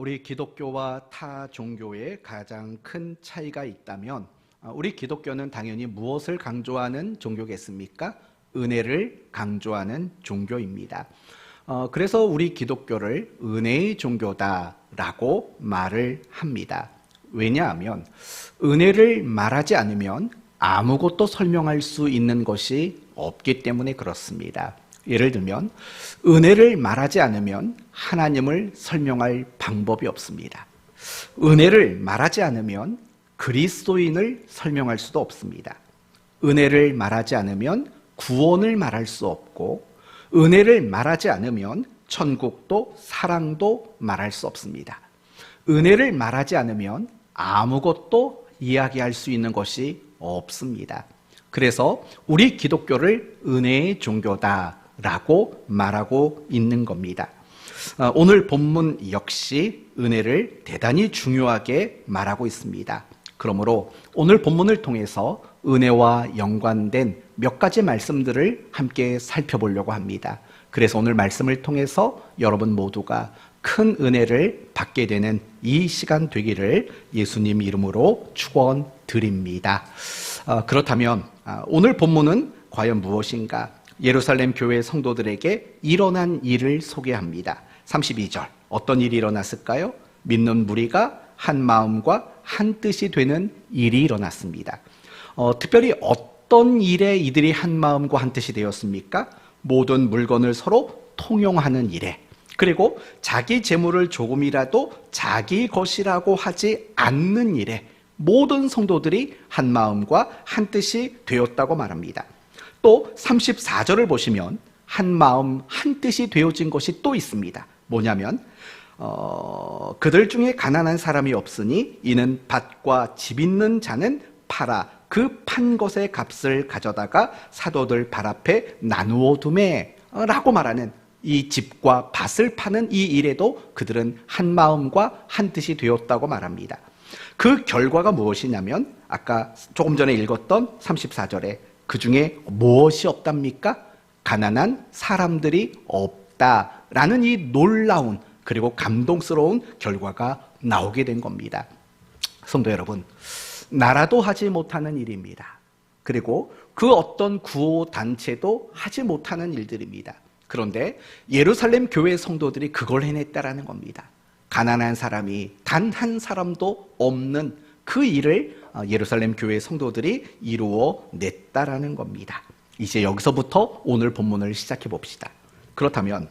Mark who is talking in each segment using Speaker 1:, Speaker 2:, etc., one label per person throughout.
Speaker 1: 우리 기독교와 타 종교의 가장 큰 차이가 있다면 우리 기독교는 당연히 무엇을 강조하는 종교겠습니까? 은혜를 강조하는 종교입니다. 그래서 우리 기독교를 은혜의 종교다라고 말을 합니다. 왜냐하면 은혜를 말하지 않으면 아무것도 설명할 수 있는 것이 없기 때문에 그렇습니다. 예를 들면 은혜를 말하지 않으면 하나님을 설명할 방법이 없습니다. 은혜를 말하지 않으면 그리스도인을 설명할 수도 없습니다. 은혜를 말하지 않으면 구원을 말할 수 없고, 은혜를 말하지 않으면 천국도 사랑도 말할 수 없습니다. 은혜를 말하지 않으면 아무것도 이야기할 수 있는 것이 없습니다. 그래서 우리 기독교를 은혜의 종교다라고 말하고 있는 겁니다. 오늘 본문 역시 은혜를 대단히 중요하게 말하고 있습니다. 그러므로 오늘 본문을 통해서 은혜와 연관된 몇 가지 말씀들을 함께 살펴보려고 합니다. 그래서 오늘 말씀을 통해서 여러분 모두가 큰 은혜를 받게 되는 이 시간 되기를 예수님 이름으로 축원드립니다. 그렇다면 오늘 본문은 과연 무엇인가? 예루살렘 교회 성도들에게 일어난 일을 소개합니다. 32절, 어떤 일이 일어났을까요? 믿는 무리가 한 마음과 한 뜻이 되는 일이 일어났습니다. 특별히 어떤 일에 이들이 한 마음과 한 뜻이 되었습니까? 모든 물건을 서로 통용하는 일에, 그리고 자기 재물을 조금이라도 자기 것이라고 하지 않는 일에 모든 성도들이 한 마음과 한 뜻이 되었다고 말합니다. 또 34절을 보시면 한 마음 한 뜻이 되어진 것이 또 있습니다. 뭐냐면 그들 중에 가난한 사람이 없으니 이는 밭과 집 있는 자는 팔아 그 판 것의 값을 가져다가 사도들 발 앞에 나누어 두매 라고 말하는 이 집과 밭을 파는 이 일에도 그들은 한 마음과 한 뜻이 되었다고 말합니다. 그 결과가 무엇이냐면 아까 조금 전에 읽었던 34절에 그 중에 무엇이 없답니까? 가난한 사람들이 없다라는 이 놀라운 그리고 감동스러운 결과가 나오게 된 겁니다. 성도 여러분, 나라도 하지 못하는 일입니다. 그리고 그 어떤 구호단체도 하지 못하는 일들입니다. 그런데 예루살렘 교회 성도들이 그걸 해냈다라는 겁니다. 가난한 사람이 단 한 사람도 없는 그 일을 예루살렘 교회 성도들이 이루어 냈다라는 겁니다. 이제 여기서부터 오늘 본문을 시작해 봅시다. 그렇다면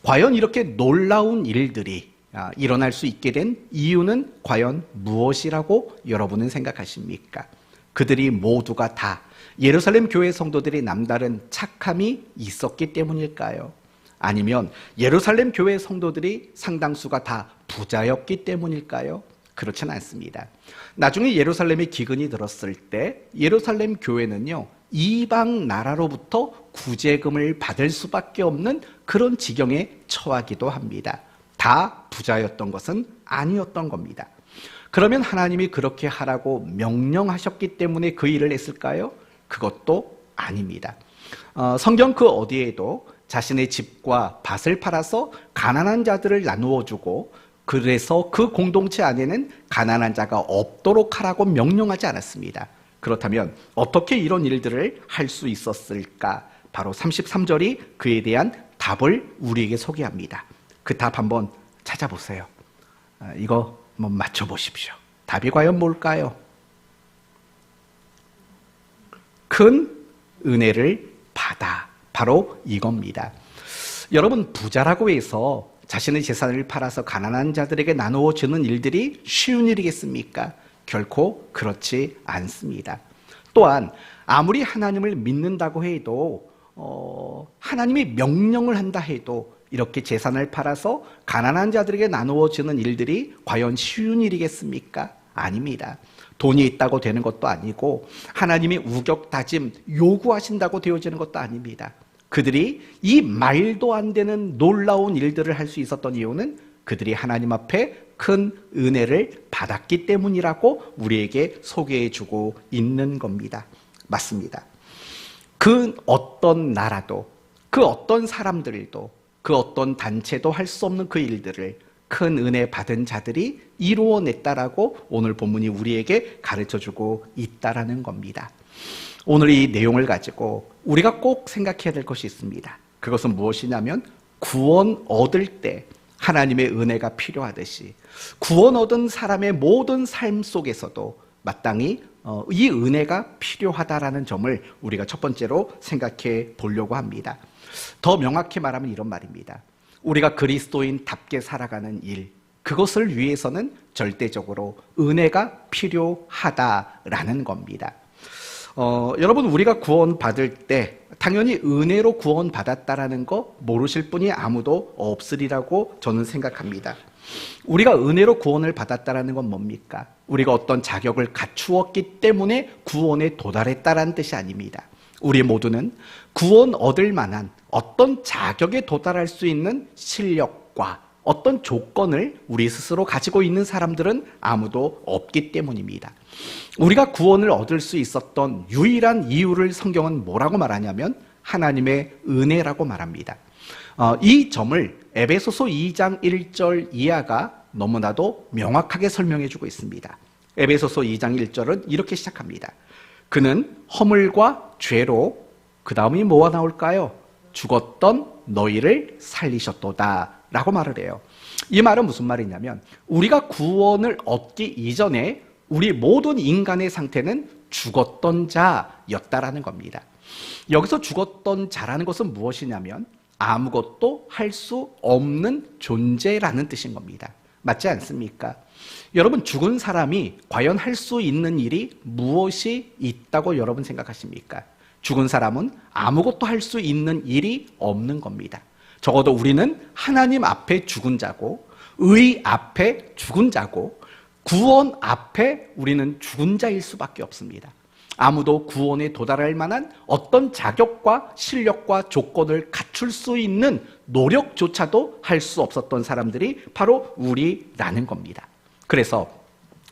Speaker 1: 과연 이렇게 놀라운 일들이 일어날 수 있게 된 이유는 과연 무엇이라고 여러분은 생각하십니까? 그들이 모두가 다 예루살렘 교회 성도들이 남다른 착함이 있었기 때문일까요? 아니면 예루살렘 교회 성도들이 상당수가 다 부자였기 때문일까요? 그렇지는 않습니다. 나중에 예루살렘에 기근이 들었을 때 예루살렘 교회는요, 이방 나라로부터 구제금을 받을 수밖에 없는 그런 지경에 처하기도 합니다. 다 부자였던 것은 아니었던 겁니다. 그러면 하나님이 그렇게 하라고 명령하셨기 때문에 그 일을 했을까요? 그것도 아닙니다. 성경 그 어디에도 자신의 집과 밭을 팔아서 가난한 자들을 나누어 주고 그래서 그 공동체 안에는 가난한 자가 없도록 하라고 명령하지 않았습니다. 그렇다면 어떻게 이런 일들을 할 수 있었을까? 바로 33절이 그에 대한 답을 우리에게 소개합니다. 그 답 한번 찾아보세요. 이거 한번 맞춰보십시오. 답이 과연 뭘까요? 큰 은혜를 받아. 바로 이겁니다. 여러분, 부자라고 해서 자신의 재산을 팔아서 가난한 자들에게 나누어 주는 일들이 쉬운 일이겠습니까? 결코 그렇지 않습니다. 또한 아무리 하나님을 믿는다고 해도 하나님이 명령을 한다 해도 이렇게 재산을 팔아서 가난한 자들에게 나누어 주는 일들이 과연 쉬운 일이겠습니까? 아닙니다. 돈이 있다고 되는 것도 아니고 하나님이 우격다짐 요구하신다고 되어지는 것도 아닙니다. 그들이 이 말도 안 되는 놀라운 일들을 할 수 있었던 이유는 그들이 하나님 앞에 큰 은혜를 받았기 때문이라고 우리에게 소개해주고 있는 겁니다. 맞습니다. 그 어떤 나라도, 그 어떤 사람들도, 그 어떤 단체도 할 수 없는 그 일들을 큰 은혜 받은 자들이 이루어냈다라고 오늘 본문이 우리에게 가르쳐주고 있다라는 겁니다. 오늘 이 내용을 가지고 우리가 꼭 생각해야 될 것이 있습니다. 그것은 무엇이냐면 구원 얻을 때 하나님의 은혜가 필요하듯이 구원 얻은 사람의 모든 삶 속에서도 마땅히 이 은혜가 필요하다라는 점을 우리가 첫 번째로 생각해 보려고 합니다. 더 명확히 말하면 이런 말입니다. 우리가 그리스도인답게 살아가는 일, 그것을 위해서는 절대적으로 은혜가 필요하다라는 겁니다. 여러분, 우리가 구원받을 때 당연히 은혜로 구원받았다라는 거 모르실 분이 아무도 없으리라고 저는 생각합니다. 우리가 은혜로 구원을 받았다라는 건 뭡니까? 우리가 어떤 자격을 갖추었기 때문에 구원에 도달했다라는 뜻이 아닙니다. 우리 모두는 구원 얻을 만한 어떤 자격에 도달할 수 있는 실력과 어떤 조건을 우리 스스로 가지고 있는 사람들은 아무도 없기 때문입니다. 우리가 구원을 얻을 수 있었던 유일한 이유를 성경은 뭐라고 말하냐면 하나님의 은혜라고 말합니다. 이 점을 에베소서 2장 1절 이하가 너무나도 명확하게 설명해주고 있습니다. 에베소서 2장 1절은 이렇게 시작합니다. 그는 허물과 죄로, 그 다음이 뭐가 나올까요? 죽었던 너희를 살리셨도다 라고 말을 해요. 이 말은 무슨 말이냐면 우리가 구원을 얻기 이전에 우리 모든 인간의 상태는 죽었던 자였다라는 겁니다. 여기서 죽었던 자라는 것은 무엇이냐면 아무것도 할 수 없는 존재라는 뜻인 겁니다. 맞지 않습니까? 여러분, 죽은 사람이 과연 할 수 있는 일이 무엇이 있다고 여러분 생각하십니까? 죽은 사람은 아무것도 할 수 있는 일이 없는 겁니다. 적어도 우리는 하나님 앞에 죽은 자고 의 앞에 죽은 자고 구원 앞에 우리는 죽은 자일 수밖에 없습니다. 아무도 구원에 도달할 만한 어떤 자격과 실력과 조건을 갖출 수 있는 노력조차도 할 수 없었던 사람들이 바로 우리라는 겁니다. 그래서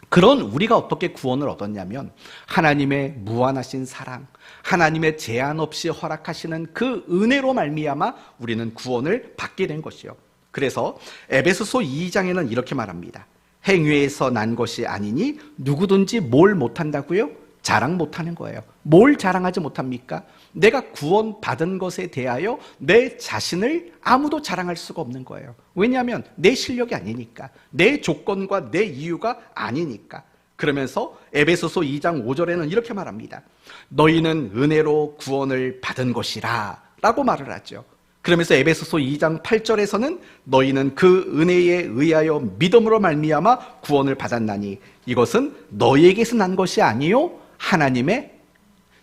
Speaker 1: 그런 우리가 어떻게 구원을 얻었냐면 하나님의 무한하신 사랑, 하나님의 제한 없이 허락하시는 그 은혜로 말미암아 우리는 구원을 받게 된 것이요. 그래서 에베소서 2장에는 이렇게 말합니다. 행위에서 난 것이 아니니 누구든지 뭘 못한다고요? 자랑 못하는 거예요. 뭘 자랑하지 못합니까? 내가 구원받은 것에 대하여 내 자신을 아무도 자랑할 수가 없는 거예요. 왜냐하면 내 실력이 아니니까, 내 조건과 내 이유가 아니니까. 그러면서 에베소서 2장 5절에는 이렇게 말합니다. 너희는 은혜로 구원을 받은 것이라 라고 말을 하죠. 그러면서 에베소서 2장 8절에서는 너희는 그 은혜에 의하여 믿음으로 말미암아 구원을 받았나니 이것은 너희에게서 난 것이 아니요 하나님의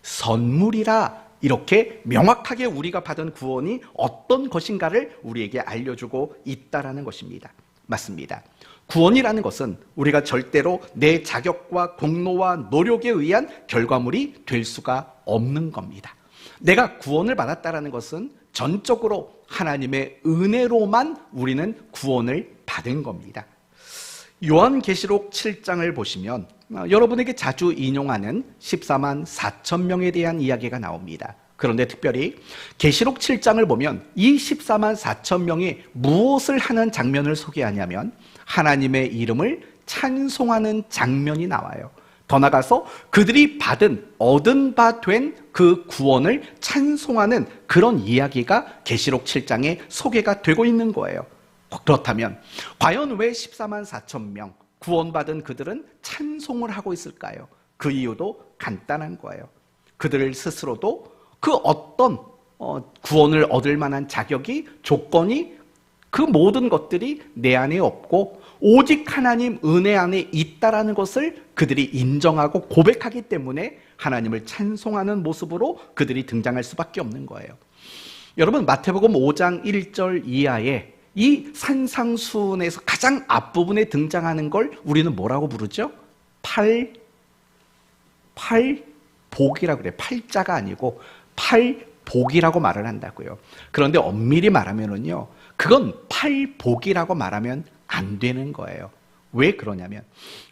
Speaker 1: 선물이라. 이렇게 명확하게 우리가 받은 구원이 어떤 것인가를 우리에게 알려주고 있다라는 것입니다. 맞습니다. 구원이라는 것은 우리가 절대로 내 자격과 공로와 노력에 의한 결과물이 될 수가 없는 겁니다. 내가 구원을 받았다라는 것은 전적으로 하나님의 은혜로만 우리는 구원을 받은 겁니다. 요한계시록 7장을 보시면 여러분에게 자주 인용하는 14만 4천 명에 대한 이야기가 나옵니다. 그런데 특별히 계시록 7장을 보면 이 14만 4천 명이 무엇을 하는 장면을 소개하냐면 하나님의 이름을 찬송하는 장면이 나와요. 더 나아가서 그들이 얻은 바 된 그 구원을 찬송하는 그런 이야기가 계시록 7장에 소개가 되고 있는 거예요. 그렇다면 과연 왜 14만 4천 명 구원받은 그들은 찬송을 하고 있을까요? 그 이유도 간단한 거예요. 그들 스스로도 그 어떤 구원을 얻을 만한 자격이, 조건이, 그 모든 것들이 내 안에 없고 오직 하나님 은혜 안에 있다라는 것을 그들이 인정하고 고백하기 때문에 하나님을 찬송하는 모습으로 그들이 등장할 수밖에 없는 거예요. 여러분, 마태복음 5장 1절 이하에 이 산상수훈에서 가장 앞부분에 등장하는 걸 우리는 뭐라고 부르죠? 팔복이라고 그래요. 팔자가 아니고 팔복이라고 말을 한다고요. 그런데 엄밀히 말하면은요, 그건 팔복이라고 말하면 안 되는 거예요. 왜 그러냐면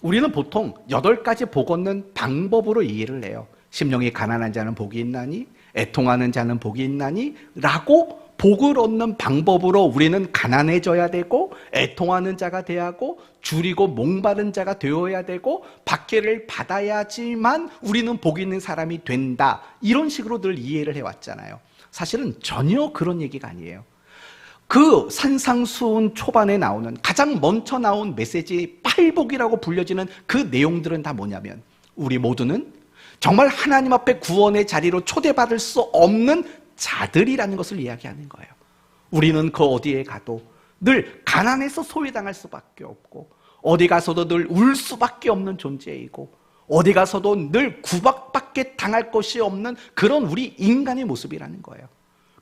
Speaker 1: 우리는 보통 8가지 복 얻는 방법으로 이해를 해요. 심령이 가난한 자는 복이 있나니, 애통하는 자는 복이 있나니 라고 복을 얻는 방법으로 우리는 가난해져야 되고 애통하는 자가 되어야 하고 줄이고 목마른 자가 되어야 되고 박해를 받아야지만 우리는 복 있는 사람이 된다, 이런 식으로 늘 이해를 해왔잖아요. 사실은 전혀 그런 얘기가 아니에요. 그 산상수훈 초반에 나오는 가장 먼저 나온 메시지 팔복이라고 불려지는 그 내용들은 다 뭐냐면, 우리 모두는 정말 하나님 앞에 구원의 자리로 초대받을 수 없는 자들이라는 것을 이야기하는 거예요. 우리는 그 어디에 가도 늘 가난해서 소외당할 수밖에 없고, 어디 가서도 늘 울 수밖에 없는 존재이고, 어디 가서도 늘 구박밖에 당할 것이 없는 그런 우리 인간의 모습이라는 거예요.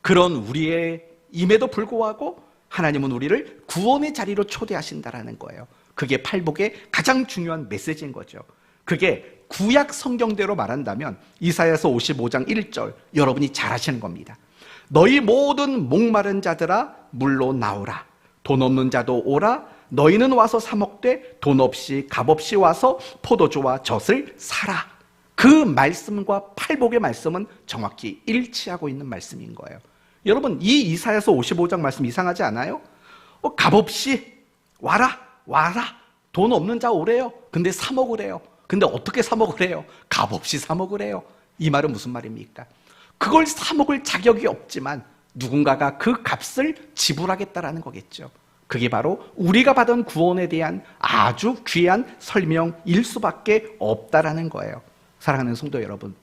Speaker 1: 그런 우리의 임에도 불구하고 하나님은 우리를 구원의 자리로 초대하신다라는 거예요. 그게 팔복의 가장 중요한 메시지인 거죠. 그게 구약 성경대로 말한다면 이사야서 55장 1절, 여러분이 잘 아시는 겁니다. 너희 모든 목마른 자들아 물로 나오라. 돈 없는 자도 오라. 너희는 와서 사 먹되 돈 없이 값 없이 와서 포도주와 젖을 사라. 그 말씀과 팔복의 말씀은 정확히 일치하고 있는 말씀인 거예요. 여러분, 이 이사야서 55장 말씀 이상하지 않아요? 값 없이 와라. 돈 없는 자 오래요. 근데 사 먹으래요. 근데 어떻게 사 먹으래요? 값 없이 사 먹으래요. 이 말은 무슨 말입니까? 그걸 사 먹을 자격이 없지만 누군가가 그 값을 지불하겠다라는 거겠죠. 그게 바로 우리가 받은 구원에 대한 아주 귀한 설명일 수밖에 없다라는 거예요. 사랑하는 성도 여러분,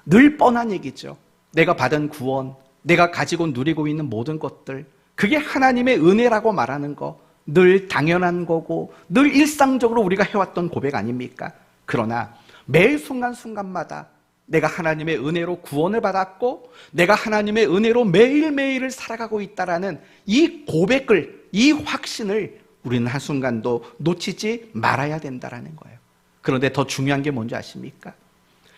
Speaker 1: 늘 뻔한 얘기죠. 내가 받은 구원, 내가 가지고 누리고 있는 모든 것들, 그게 하나님의 은혜라고 말하는 거 늘 당연한 거고 늘 일상적으로 우리가 해왔던 고백 아닙니까? 그러나 매 순간순간마다 내가 하나님의 은혜로 구원을 받았고 내가 하나님의 은혜로 매일매일을 살아가고 있다라는 이 고백을, 이 확신을 우리는 한순간도 놓치지 말아야 된다라는 거예요. 그런데 더 중요한 게 뭔지 아십니까?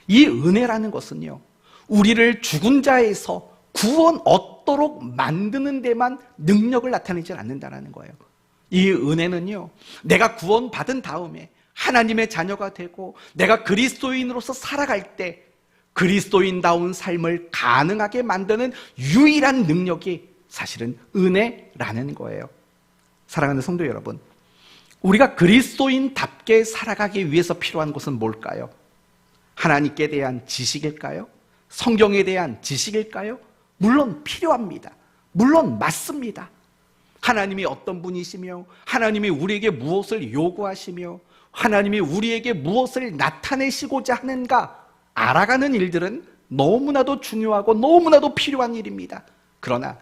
Speaker 1: 이 은혜라는 것은요, 우리를 죽은 자에서 구원 얻도록 만드는 데만 능력을 나타내지 않는다는 거예요. 이 은혜는요, 내가 구원받은 다음에 하나님의 자녀가 되고 내가 그리스도인으로서 살아갈 때 그리스도인다운 삶을 가능하게 만드는 유일한 능력이 사실은 은혜라는 거예요. 사랑하는 성도 여러분, 우리가 그리스도인답게 살아가기 위해서 필요한 것은 뭘까요? 하나님께 대한 지식일까요? 성경에 대한 지식일까요? 물론 필요합니다. 물론 맞습니다. 하나님이 어떤 분이시며 하나님이 우리에게 무엇을 요구하시며 하나님이 우리에게 무엇을 나타내시고자 하는가 알아가는 일들은 너무나도 중요하고 너무나도 필요한 일입니다. 그러나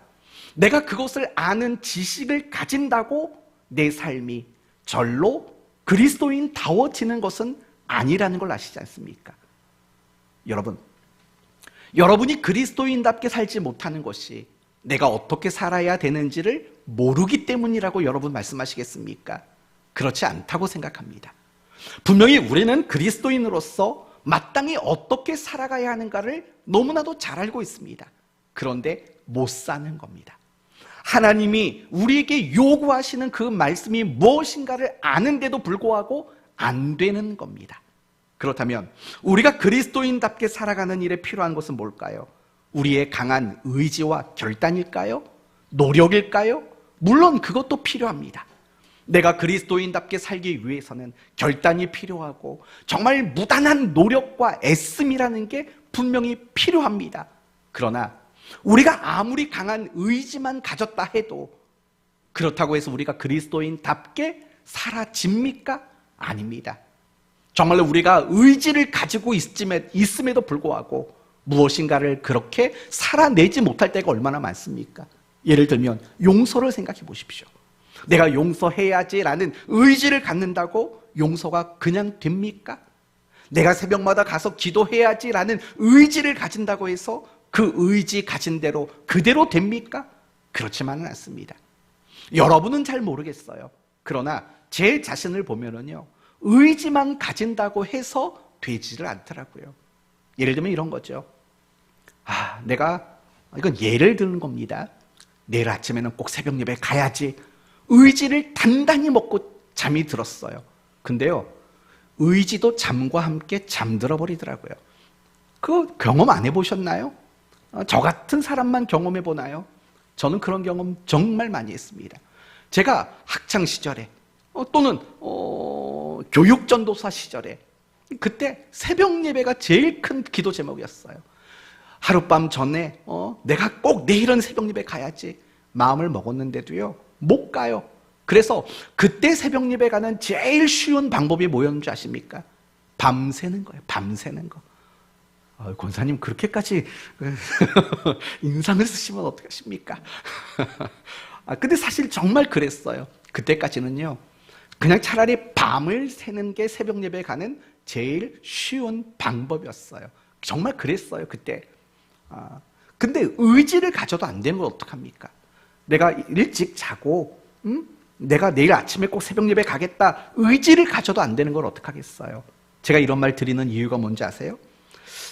Speaker 1: 내가 그것을 아는 지식을 가진다고 내 삶이 절로 그리스도인다워지는 것은 아니라는 걸 아시지 않습니까? 여러분이 그리스도인답게 살지 못하는 것이 내가 어떻게 살아야 되는지를 모르기 때문이라고 여러분 말씀하시겠습니까? 그렇지 않다고 생각합니다. 분명히 우리는 그리스도인으로서 마땅히 어떻게 살아가야 하는가를 너무나도 잘 알고 있습니다. 그런데 못 사는 겁니다. 하나님이 우리에게 요구하시는 그 말씀이 무엇인가를 아는데도 불구하고 안 되는 겁니다. 그렇다면 우리가 그리스도인답게 살아가는 일에 필요한 것은 뭘까요? 우리의 강한 의지와 결단일까요? 노력일까요? 물론 그것도 필요합니다. 내가 그리스도인답게 살기 위해서는 결단이 필요하고 정말 무단한 노력과 애씀이라는 게 분명히 필요합니다. 그러나 우리가 아무리 강한 의지만 가졌다 해도 그렇다고 해서 우리가 그리스도인답게 살아집니까? 아닙니다. 정말로 우리가 의지를 가지고 있음에도 불구하고 무엇인가를 그렇게 살아내지 못할 때가 얼마나 많습니까? 예를 들면 용서를 생각해 보십시오. 내가 용서해야지라는 의지를 갖는다고 용서가 그냥 됩니까? 내가 새벽마다 가서 기도해야지라는 의지를 가진다고 해서 그 의지 가진 대로 그대로 됩니까? 그렇지만은 않습니다. 여러분은 잘 모르겠어요. 그러나 제 자신을 보면은요, 의지만 가진다고 해서 되지를 않더라고요. 예를 들면 이런 거죠. 이건 예를 드는 겁니다. 내일 아침에는 꼭 새벽 예배 가야지. 의지를 단단히 먹고 잠이 들었어요. 근데요, 의지도 잠과 함께 잠들어 버리더라고요. 그거 경험 안 해보셨나요? 저 같은 사람만 경험해 보나요? 저는 그런 경험 정말 많이 했습니다. 제가 학창 시절에 또는 교육전도사 시절에 그때 새벽 예배가 제일 큰 기도 제목이었어요. 하룻밤 전에 내가 꼭 내일은 새벽 예배 가야지 마음을 먹었는데도요 못 가요. 그래서 그때 새벽 예배 가는 제일 쉬운 방법이 뭐였는지 아십니까? 밤새는 거예요. 밤새는 거. 권사님 그렇게까지 인상을 쓰시면 어떡하십니까? 근데 사실 정말 그랬어요. 그때까지는요 그냥 차라리 밤을 새는 게 새벽 예배 가는 제일 쉬운 방법이었어요. 정말 그랬어요 그때. 근데 의지를 가져도 안 되는 건 어떡합니까? 내가 일찍 자고 내가 내일 아침에 꼭 새벽 예배 가겠다 의지를 가져도 안 되는 걸 어떡하겠어요? 제가 이런 말 드리는 이유가 뭔지 아세요?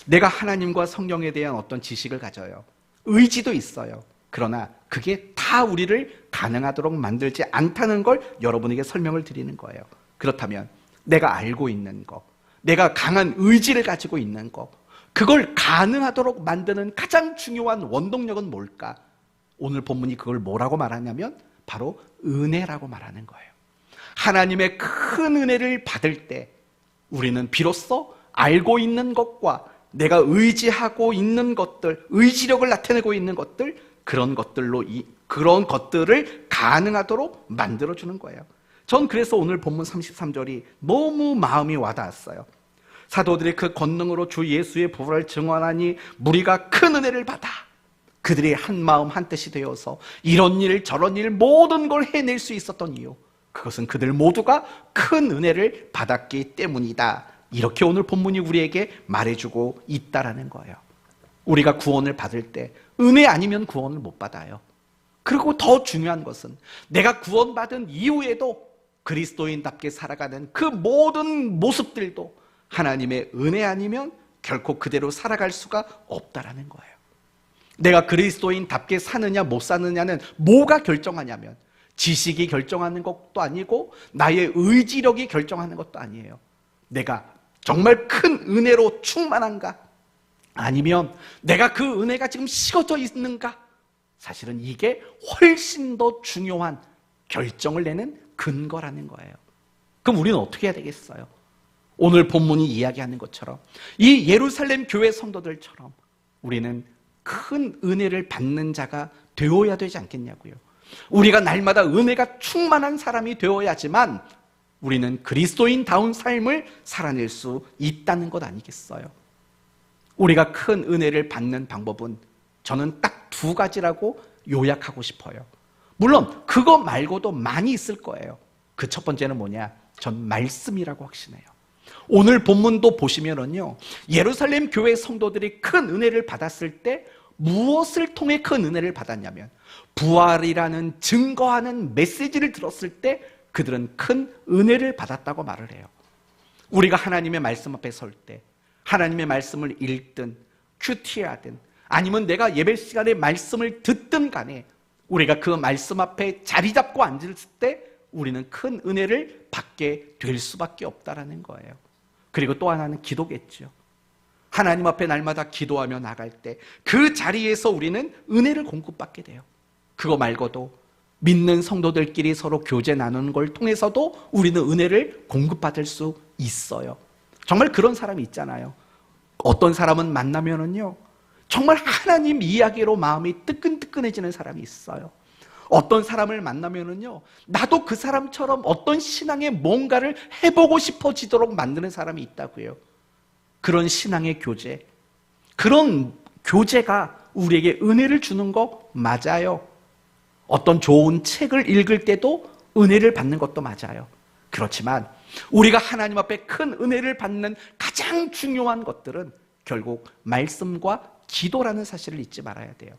Speaker 1: 내가 하나님과 성경에 대한 어떤 지식을 가져요. 의지도 있어요. 그러나 그게 다 우리를 가능하도록 만들지 않다는 걸 여러분에게 설명을 드리는 거예요. 그렇다면 내가 알고 있는 거, 내가 강한 의지를 가지고 있는 거, 그걸 가능하도록 만드는 가장 중요한 원동력은 뭘까? 오늘 본문이 그걸 뭐라고 말하냐면 바로 은혜라고 말하는 거예요. 하나님의 큰 은혜를 받을 때 우리는 비로소 알고 있는 것과 내가 의지하고 있는 것들, 의지력을 나타내고 있는 것들, 그런 것들을 가능하도록 만들어주는 거예요. 전 그래서 오늘 본문 33절이 너무 마음이 와닿았어요. 사도들이 그 권능으로 주 예수의 부활을 증언하니 무리가 큰 은혜를 받아 그들이 한 마음 한 뜻이 되어서 이런 일 저런 일 모든 걸 해낼 수 있었던 이유, 그것은 그들 모두가 큰 은혜를 받았기 때문이다. 이렇게 오늘 본문이 우리에게 말해주고 있다라는 거예요. 우리가 구원을 받을 때 은혜 아니면 구원을 못 받아요. 그리고 더 중요한 것은 내가 구원받은 이후에도 그리스도인답게 살아가는 그 모든 모습들도 하나님의 은혜 아니면 결코 그대로 살아갈 수가 없다라는 거예요. 내가 그리스도인답게 사느냐 못 사느냐는 뭐가 결정하냐면 지식이 결정하는 것도 아니고 나의 의지력이 결정하는 것도 아니에요. 내가 정말 큰 은혜로 충만한가? 아니면 내가 그 은혜가 지금 식어져 있는가? 사실은 이게 훨씬 더 중요한 결정을 내는 근거라는 거예요. 그럼 우리는 어떻게 해야 되겠어요? 오늘 본문이 이야기하는 것처럼 이 예루살렘 교회 성도들처럼 우리는 큰 은혜를 받는 자가 되어야 되지 않겠냐고요. 우리가 날마다 은혜가 충만한 사람이 되어야지만 우리는 그리스도인다운 삶을 살아낼 수 있다는 것 아니겠어요? 우리가 큰 은혜를 받는 방법은 저는 딱 두 가지라고 요약하고 싶어요. 물론 그거 말고도 많이 있을 거예요. 그 첫 번째는 뭐냐? 전 말씀이라고 확신해요. 오늘 본문도 보시면은요, 예루살렘 교회 성도들이 큰 은혜를 받았을 때 무엇을 통해 큰 은혜를 받았냐면 부활이라는 증거하는 메시지를 들었을 때 그들은 큰 은혜를 받았다고 말을 해요. 우리가 하나님의 말씀 앞에 설 때 하나님의 말씀을 읽든 큐티하든 아니면 내가 예배 시간에 말씀을 듣든 간에 우리가 그 말씀 앞에 자리 잡고 앉을 때 우리는 큰 은혜를 받게 될 수밖에 없다라는 거예요. 그리고 또 하나는 기도겠죠. 하나님 앞에 날마다 기도하며 나갈 때 그 자리에서 우리는 은혜를 공급받게 돼요. 그거 말고도 믿는 성도들끼리 서로 교제 나누는 걸 통해서도 우리는 은혜를 공급받을 수 있어요. 정말 그런 사람이 있잖아요. 어떤 사람은 만나면은요, 정말 하나님 이야기로 마음이 뜨끈뜨끈해지는 사람이 있어요. 어떤 사람을 만나면은요, 나도 그 사람처럼 어떤 신앙의 뭔가를 해보고 싶어지도록 만드는 사람이 있다고요. 그런 신앙의 교제, 그런 교제가 우리에게 은혜를 주는 거 맞아요. 어떤 좋은 책을 읽을 때도 은혜를 받는 것도 맞아요. 그렇지만 우리가 하나님 앞에 큰 은혜를 받는 가장 중요한 것들은 결국 말씀과 기도라는 사실을 잊지 말아야 돼요.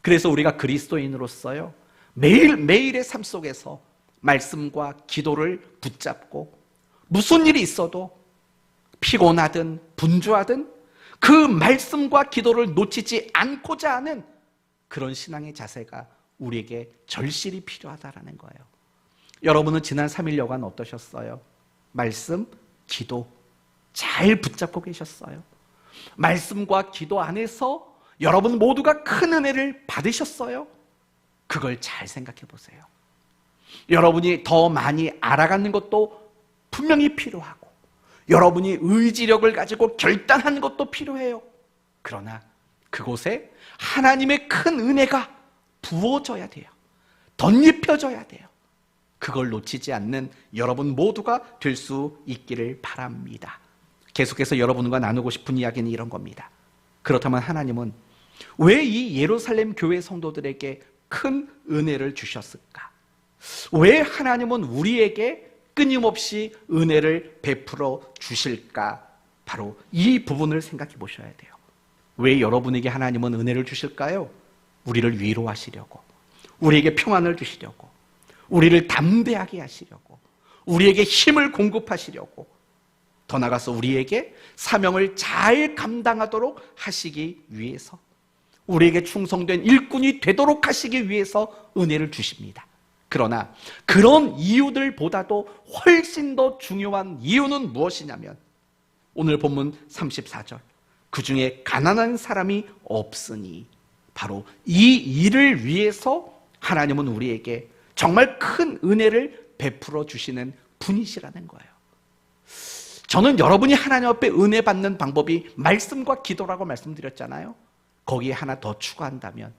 Speaker 1: 그래서 우리가 그리스도인으로서요, 매일매일의 삶 속에서 말씀과 기도를 붙잡고 무슨 일이 있어도 피곤하든 분주하든 그 말씀과 기도를 놓치지 않고자 하는 그런 신앙의 자세가 우리에게 절실히 필요하다라는 거예요. 여러분은 지난 3일 여간 어떠셨어요? 말씀, 기도 잘 붙잡고 계셨어요? 말씀과 기도 안에서 여러분 모두가 큰 은혜를 받으셨어요? 그걸 잘 생각해 보세요. 여러분이 더 많이 알아가는 것도 분명히 필요하고, 여러분이 의지력을 가지고 결단하는 것도 필요해요. 그러나 그곳에 하나님의 큰 은혜가 부어져야 돼요. 덧입혀져야 돼요. 그걸 놓치지 않는 여러분 모두가 될 수 있기를 바랍니다. 계속해서 여러분과 나누고 싶은 이야기는 이런 겁니다. 그렇다면 하나님은 왜 이 예루살렘 교회 성도들에게 큰 은혜를 주셨을까? 왜 하나님은 우리에게 끊임없이 은혜를 베풀어 주실까? 바로 이 부분을 생각해 보셔야 돼요. 왜 여러분에게 하나님은 은혜를 주실까요? 우리를 위로하시려고, 우리에게 평안을 주시려고, 우리를 담대하게 하시려고, 우리에게 힘을 공급하시려고, 더 나아가서 우리에게 사명을 잘 감당하도록 하시기 위해서, 우리에게 충성된 일꾼이 되도록 하시기 위해서 은혜를 주십니다. 그러나 그런 이유들보다도 훨씬 더 중요한 이유는 무엇이냐면, 오늘 본문 34절, 그 중에 가난한 사람이 없으니, 바로 이 일을 위해서 하나님은 우리에게 정말 큰 은혜를 베풀어 주시는 분이시라는 거예요. 저는 여러분이 하나님 앞에 은혜 받는 방법이 말씀과 기도라고 말씀드렸잖아요. 거기에 하나 더 추가한다면,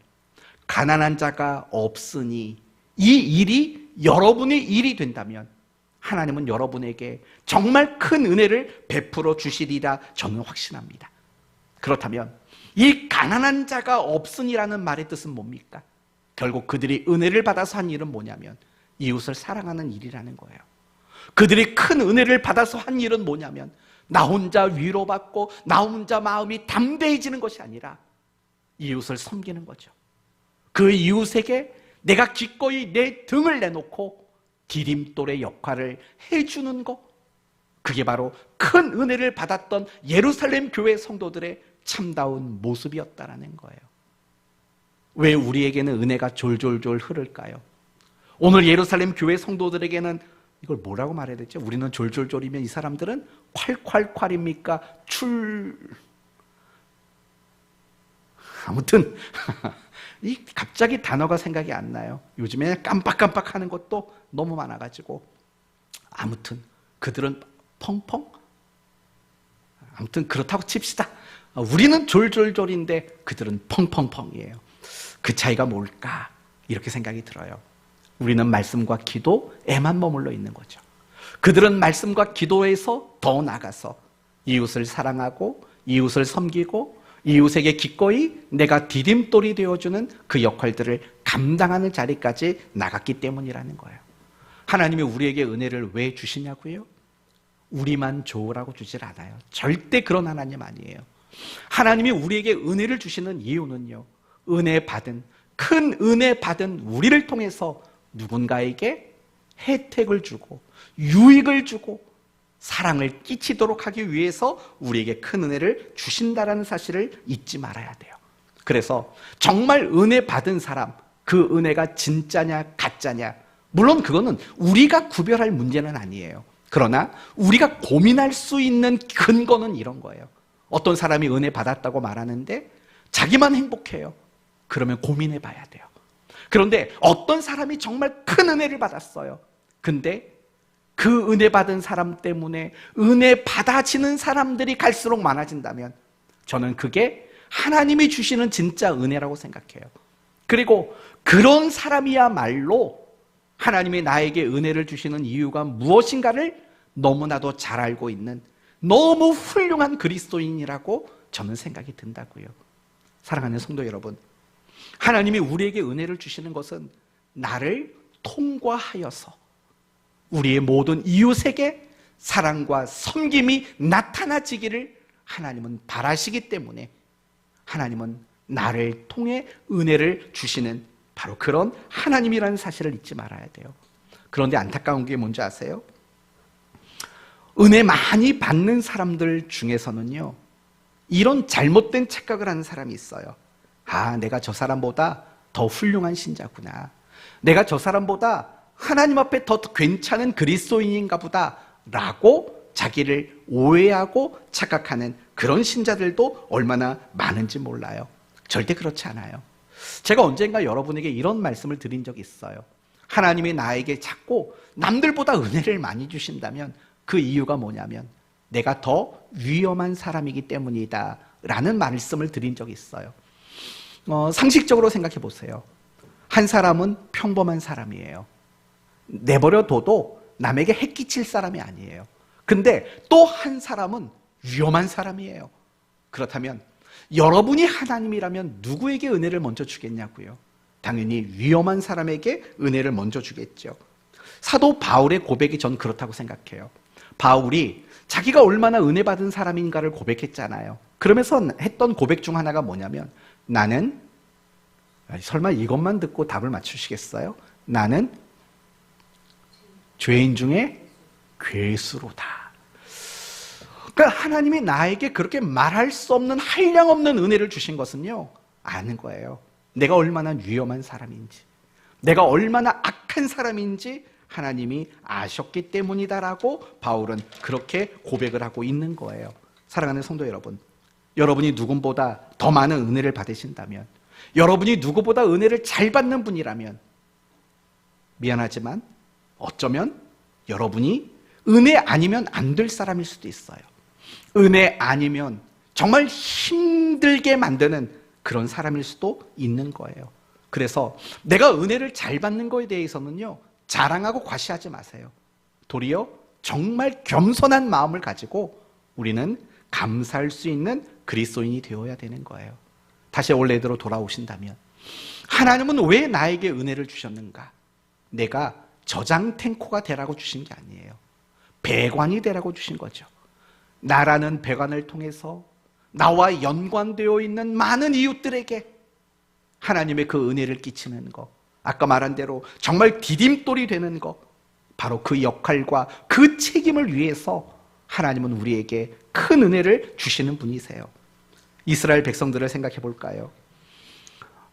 Speaker 1: 가난한 자가 없으니 이 일이 여러분의 일이 된다면 하나님은 여러분에게 정말 큰 은혜를 베풀어 주시리라 저는 확신합니다. 그렇다면 이 가난한 자가 없으니라는 말의 뜻은 뭡니까? 결국 그들이 은혜를 받아서 한 일은 뭐냐면 이웃을 사랑하는 일이라는 거예요. 그들이 큰 은혜를 받아서 한 일은 뭐냐면 나 혼자 위로받고 나 혼자 마음이 담대해지는 것이 아니라 이웃을 섬기는 거죠. 그 이웃에게 내가 기꺼이 내 등을 내놓고 디딤돌의 역할을 해주는 것, 그게 바로 큰 은혜를 받았던 예루살렘 교회 성도들의 참다운 모습이었다라는 거예요. 왜 우리에게는 은혜가 졸졸졸 흐를까요? 오늘 예루살렘 교회 성도들에게는 이걸 뭐라고 말해야 되죠? 우리는 졸졸졸이면 이 사람들은 콸콸콸입니까? 아무튼 이 갑자기 단어가 생각이 안 나요. 요즘에 깜빡깜빡 하는 것도 너무 많아가지고. 아무튼 그들은 펑펑? 아무튼 그렇다고 칩시다. 우리는 졸졸졸인데 그들은 펑펑펑이에요. 그 차이가 뭘까? 이렇게 생각이 들어요. 우리는 말씀과 기도에만 머물러 있는 거죠. 그들은 말씀과 기도에서 더 나가서 이웃을 사랑하고 이웃을 섬기고 이웃에게 기꺼이 내가 디딤돌이 되어주는 그 역할들을 감당하는 자리까지 나갔기 때문이라는 거예요. 하나님이 우리에게 은혜를 왜 주시냐고요? 우리만 좋으라고 주질 않아요. 절대 그런 하나님 아니에요. 하나님이 우리에게 은혜를 주시는 이유는요, 큰 은혜 받은 우리를 통해서 누군가에게 혜택을 주고 유익을 주고 사랑을 끼치도록 하기 위해서 우리에게 큰 은혜를 주신다라는 사실을 잊지 말아야 돼요. 그래서 정말 은혜 받은 사람, 그 은혜가 진짜냐 가짜냐, 물론 그거는 우리가 구별할 문제는 아니에요. 그러나 우리가 고민할 수 있는 근거는 이런 거예요. 어떤 사람이 은혜 받았다고 말하는데 자기만 행복해요. 그러면 고민해 봐야 돼요. 그런데 어떤 사람이 정말 큰 은혜를 받았어요. 근데 그 은혜 받은 사람 때문에 은혜 받아지는 사람들이 갈수록 많아진다면 저는 그게 하나님이 주시는 진짜 은혜라고 생각해요. 그리고 그런 사람이야말로 하나님이 나에게 은혜를 주시는 이유가 무엇인가를 너무나도 잘 알고 있는 너무 훌륭한 그리스도인이라고 저는 생각이 든다고요. 사랑하는 성도 여러분, 하나님이 우리에게 은혜를 주시는 것은 나를 통과하여서 우리의 모든 이웃에게 사랑과 섬김이 나타나지기를 하나님은 바라시기 때문에 하나님은 나를 통해 은혜를 주시는 바로 그런 하나님이라는 사실을 잊지 말아야 돼요. 그런데 안타까운 게 뭔지 아세요? 은혜 많이 받는 사람들 중에서는요, 이런 잘못된 착각을 하는 사람이 있어요. 아, 내가 저 사람보다 더 훌륭한 신자구나. 내가 저 사람보다 하나님 앞에 더 괜찮은 그리스도인인가 보다 라고 자기를 오해하고 착각하는 그런 신자들도 얼마나 많은지 몰라요. 절대 그렇지 않아요. 제가 언젠가 여러분에게 이런 말씀을 드린 적이 있어요. 하나님이 나에게 자꾸 남들보다 은혜를 많이 주신다면 그 이유가 뭐냐면 내가 더 위험한 사람이기 때문이다 라는 말씀을 드린 적이 있어요. 상식적으로 생각해 보세요. 한 사람은 평범한 사람이에요. 내버려둬도 남에게 해끼칠 사람이 아니에요. 근데 또 한 사람은 위험한 사람이에요. 그렇다면 여러분이 하나님이라면 누구에게 은혜를 먼저 주겠냐고요? 당연히 위험한 사람에게 은혜를 먼저 주겠죠. 사도 바울의 고백이 전 그렇다고 생각해요. 바울이 자기가 얼마나 은혜 받은 사람인가를 고백했잖아요. 그러면서 했던 고백 중 하나가 뭐냐면 나는, 설마 이것만 듣고 답을 맞추시겠어요? 나는 죄인 중에 괴수로다. 그러니까 하나님이 나에게 그렇게 말할 수 없는 한량없는 은혜를 주신 것은요, 아는 거예요. 내가 얼마나 위험한 사람인지, 내가 얼마나 악한 사람인지 하나님이 아셨기 때문이다라고 바울은 그렇게 고백을 하고 있는 거예요. 사랑하는 성도 여러분, 여러분이 누군보다 더 많은 은혜를 받으신다면, 여러분이 누구보다 은혜를 잘 받는 분이라면 미안하지만 어쩌면 여러분이 은혜 아니면 안 될 사람일 수도 있어요. 은혜 아니면 정말 힘들게 만드는 그런 사람일 수도 있는 거예요. 그래서 내가 은혜를 잘 받는 거에 대해서는요, 자랑하고 과시하지 마세요. 도리어 정말 겸손한 마음을 가지고 우리는 감사할 수 있는 그리스도인이 되어야 되는 거예요. 다시 원래대로 돌아오신다면 하나님은 왜 나에게 은혜를 주셨는가? 내가 저장 탱커가 되라고 주신 게 아니에요. 배관이 되라고 주신 거죠. 나라는 배관을 통해서 나와 연관되어 있는 많은 이웃들에게 하나님의 그 은혜를 끼치는 것, 아까 말한 대로 정말 디딤돌이 되는 것, 바로 그 역할과 그 책임을 위해서 하나님은 우리에게 큰 은혜를 주시는 분이세요. 이스라엘 백성들을 생각해 볼까요?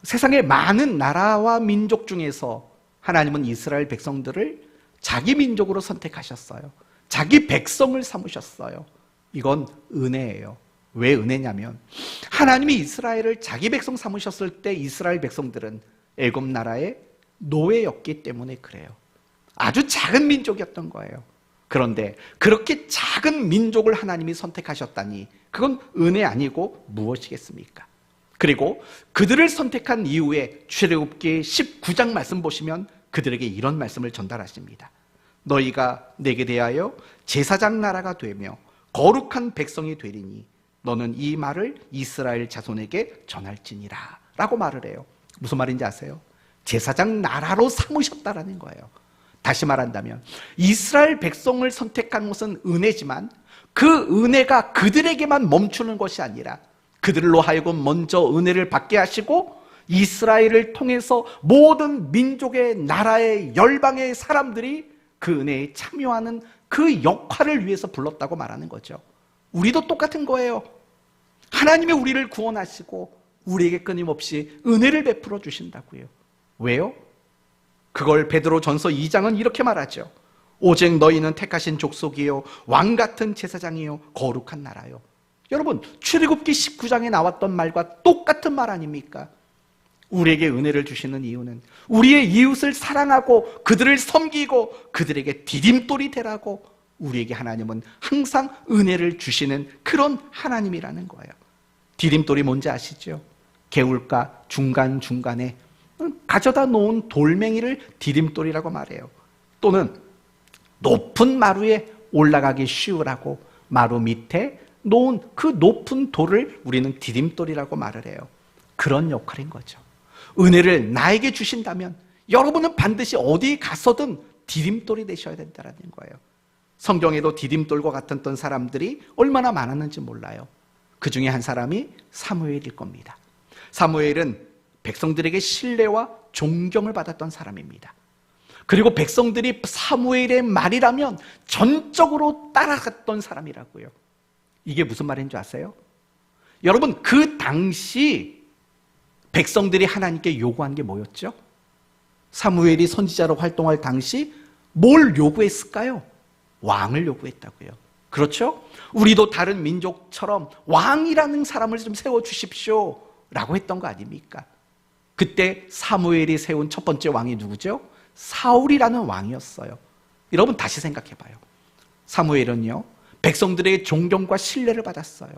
Speaker 1: 세상의 많은 나라와 민족 중에서 하나님은 이스라엘 백성들을 자기 민족으로 선택하셨어요. 자기 백성을 삼으셨어요. 이건 은혜예요. 왜 은혜냐면 하나님이 이스라엘을 자기 백성 삼으셨을 때 이스라엘 백성들은 애굽 나라의 노예였기 때문에 그래요. 아주 작은 민족이었던 거예요. 그런데 그렇게 작은 민족을 하나님이 선택하셨다니 그건 은혜 아니고 무엇이겠습니까? 그리고 그들을 선택한 이후에 출애굽기 19장 말씀 보시면 그들에게 이런 말씀을 전달하십니다. 너희가 내게 대하여 제사장 나라가 되며 거룩한 백성이 되리니 너는 이 말을 이스라엘 자손에게 전할지니라 라고 말을 해요. 무슨 말인지 아세요? 제사장 나라로 삼으셨다라는 거예요. 다시 말한다면 이스라엘 백성을 선택한 것은 은혜지만 그 은혜가 그들에게만 멈추는 것이 아니라 그들로 하여금 먼저 은혜를 받게 하시고 이스라엘을 통해서 모든 민족의 나라의 열방의 사람들이 그 은혜에 참여하는 그 역할을 위해서 불렀다고 말하는 거죠. 우리도 똑같은 거예요. 하나님이 우리를 구원하시고 우리에게 끊임없이 은혜를 베풀어 주신다고요. 왜요? 그걸 베드로전서 2장은 이렇게 말하죠. 오직 너희는 택하신 족속이요 왕같은 제사장이요 거룩한 나라요. 여러분, 출애굽기 19장에 나왔던 말과 똑같은 말 아닙니까? 우리에게 은혜를 주시는 이유는 우리의 이웃을 사랑하고 그들을 섬기고 그들에게 디딤돌이 되라고 우리에게 하나님은 항상 은혜를 주시는 그런 하나님이라는 거예요. 디딤돌이 뭔지 아시죠? 개울가 중간중간에 가져다 놓은 돌멩이를 디딤돌이라고 말해요. 또는 높은 마루에 올라가기 쉬우라고 마루 밑에 놓은 그 높은 돌을 우리는 디딤돌이라고 말을 해요. 그런 역할인 거죠. 은혜를 나에게 주신다면 여러분은 반드시 어디 가서든 디딤돌이 되셔야 된다는 거예요. 성경에도 디딤돌과 같았던 사람들이 얼마나 많았는지 몰라요. 그 중에 한 사람이 사무엘일 겁니다. 사무엘은 백성들에게 신뢰와 존경을 받았던 사람입니다. 그리고 백성들이 사무엘의 말이라면 전적으로 따라갔던 사람이라고요. 이게 무슨 말인 줄 아세요? 여러분, 그 당시 백성들이 하나님께 요구한 게 뭐였죠? 사무엘이 선지자로 활동할 당시 뭘 요구했을까요? 왕을 요구했다고요. 그렇죠? 우리도 다른 민족처럼 왕이라는 사람을 좀 세워주십시오 라고 했던 거 아닙니까? 그때 사무엘이 세운 첫 번째 왕이 누구죠? 사울이라는 왕이었어요. 여러분 다시 생각해봐요. 사무엘은요, 백성들의 존경과 신뢰를 받았어요.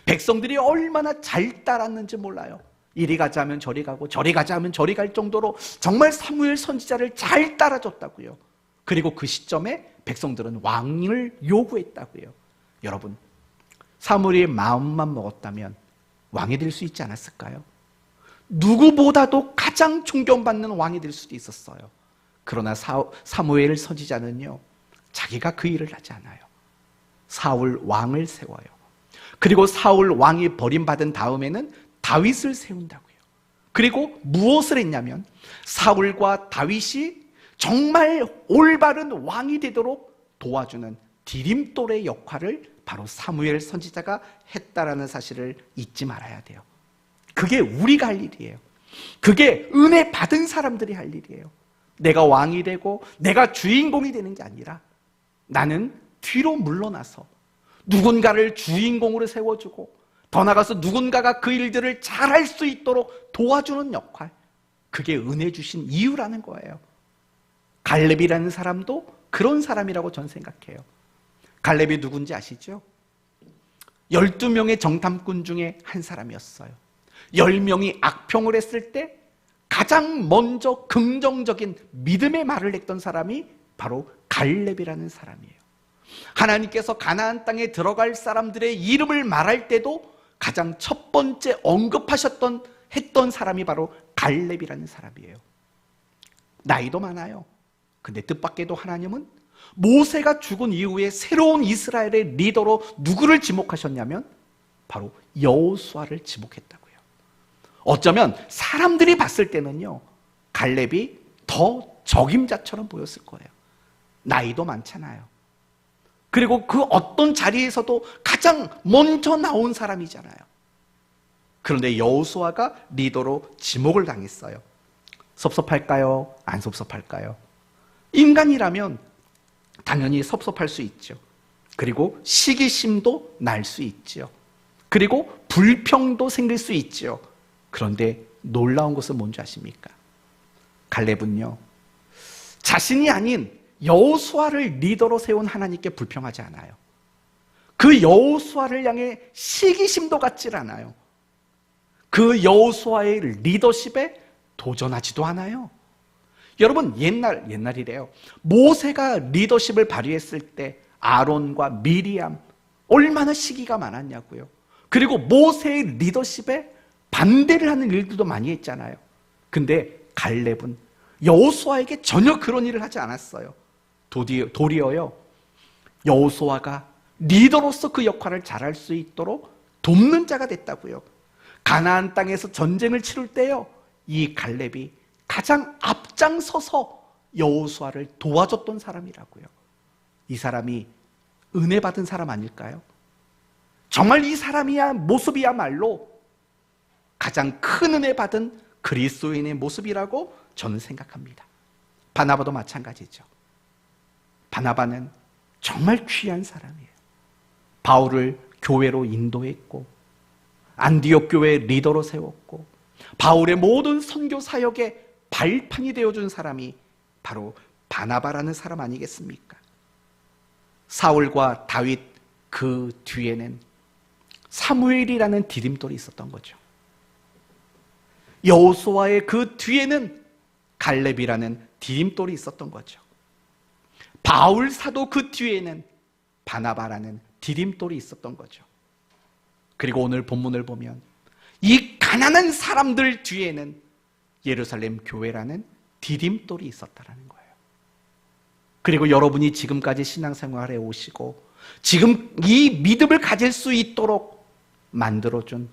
Speaker 1: 백성들이 얼마나 잘 따랐는지 몰라요. 이리 가자 하면 저리 가고 저리 가자 하면 저리 갈 정도로 정말 사무엘 선지자를 잘 따라줬다고요. 그리고 그 시점에 백성들은 왕을 요구했다고요. 여러분, 사무엘이 마음만 먹었다면 왕이 될 수 있지 않았을까요? 누구보다도 가장 존경받는 왕이 될 수도 있었어요. 그러나 사무엘 선지자는요, 자기가 그 일을 하지 않아요. 사울 왕을 세워요. 그리고 사울 왕이 버림받은 다음에는 다윗을 세운다고요. 그리고 무엇을 했냐면 사울과 다윗이 정말 올바른 왕이 되도록 도와주는 디딤돌의 역할을 바로 사무엘 선지자가 했다라는 사실을 잊지 말아야 돼요. 그게 우리가 할 일이에요. 그게 은혜 받은 사람들이 할 일이에요. 내가 왕이 되고 내가 주인공이 되는 게 아니라 나는 뒤로 물러나서 누군가를 주인공으로 세워주고 더 나아가서 누군가가 그 일들을 잘할 수 있도록 도와주는 역할, 그게 은혜 주신 이유라는 거예요. 갈렙이라는 사람도 그런 사람이라고 전 생각해요. 갈렙이 누군지 아시죠? 12명의 정탐꾼 중에 한 사람이었어요. 10명이 악평을 했을 때 가장 먼저 긍정적인 믿음의 말을 했던 사람이 바로 갈렙이라는 사람이에요. 하나님께서 가나안 땅에 들어갈 사람들의 이름을 말할 때도 가장 첫 번째 했던 사람이 바로 갈렙이라는 사람이에요. 나이도 많아요. 근데 뜻밖에도 하나님은 모세가 죽은 이후에 새로운 이스라엘의 리더로 누구를 지목하셨냐면 바로 여호수아를 지목했다고요. 어쩌면 사람들이 봤을 때는요, 갈렙이 더 적임자처럼 보였을 거예요. 나이도 많잖아요. 그리고 그 어떤 자리에서도 가장 먼저 나온 사람이잖아요. 그런데 여호수아가 리더로 지목을 당했어요. 섭섭할까요? 안 섭섭할까요? 인간이라면 당연히 섭섭할 수 있죠. 그리고 시기심도 날 수 있죠. 그리고 불평도 생길 수 있죠. 그런데 놀라운 것은 뭔지 아십니까? 갈렙은요, 자신이 아닌 여호수아를 리더로 세운 하나님께 불평하지 않아요. 그 여호수아를 향해 시기심도 갖질 않아요. 그 여호수아의 리더십에 도전하지도 않아요. 여러분, 옛날이래요. 모세가 리더십을 발휘했을 때 아론과 미리암 얼마나 시기가 많았냐고요. 그리고 모세의 리더십에 반대를 하는 일들도 많이 했잖아요. 근데 갈렙은 여호수아에게 전혀 그런 일을 하지 않았어요. 도리어요, 여호수아가 리더로서 그 역할을 잘할 수 있도록 돕는 자가 됐다고요. 가나안 땅에서 전쟁을 치를 때요, 이 갈렙이 가장 앞장서서 여호수아를 도와줬던 사람이라고요. 이 사람이 은혜 받은 사람 아닐까요? 정말 이 모습이야말로 가장 큰 은혜 받은 그리스도인의 모습이라고 저는 생각합니다. 바나바도 마찬가지죠. 바나바는 정말 귀한 사람이에요. 바울을 교회로 인도했고 안디옥 교회 리더로 세웠고 바울의 모든 선교 사역의 발판이 되어준 사람이 바로 바나바라는 사람 아니겠습니까? 사울과 다윗 그 뒤에는 사무엘이라는 디딤돌이 있었던 거죠. 여호수아의 그 뒤에는 갈렙이라는 디딤돌이 있었던 거죠. 바울 사도 그 뒤에는 바나바라는 디딤돌이 있었던 거죠. 그리고 오늘 본문을 보면 이 가난한 사람들 뒤에는 예루살렘 교회라는 디딤돌이 있었다는 거예요. 그리고 여러분이 지금까지 신앙생활에 오시고 지금 이 믿음을 가질 수 있도록 만들어준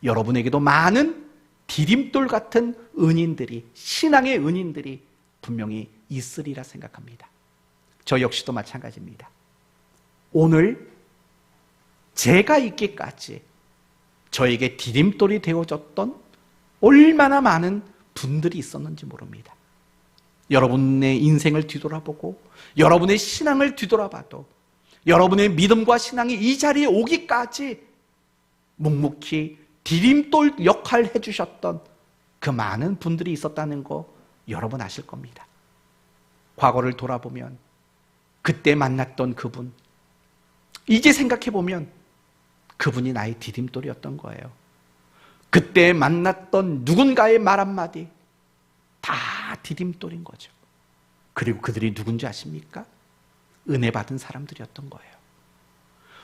Speaker 1: 여러분에게도 많은 디딤돌 같은 은인들이, 신앙의 은인들이 분명히 있으리라 생각합니다. 저 역시도 마찬가지입니다. 오늘 제가 있기까지 저에게 디딤돌이 되어줬던 얼마나 많은 분들이 있었는지 모릅니다. 여러분의 인생을 뒤돌아보고 여러분의 신앙을 뒤돌아봐도 여러분의 믿음과 신앙이 이 자리에 오기까지 묵묵히 디딤돌 역할을 해주셨던 그 많은 분들이 있었다는 거 여러분 아실 겁니다. 과거를 돌아보면 그때 만났던 그분, 이제 생각해보면 그분이 나의 디딤돌이었던 거예요. 그때 만났던 누군가의 말 한마디 다 디딤돌인 거죠. 그리고 그들이 누군지 아십니까? 은혜 받은 사람들이었던 거예요.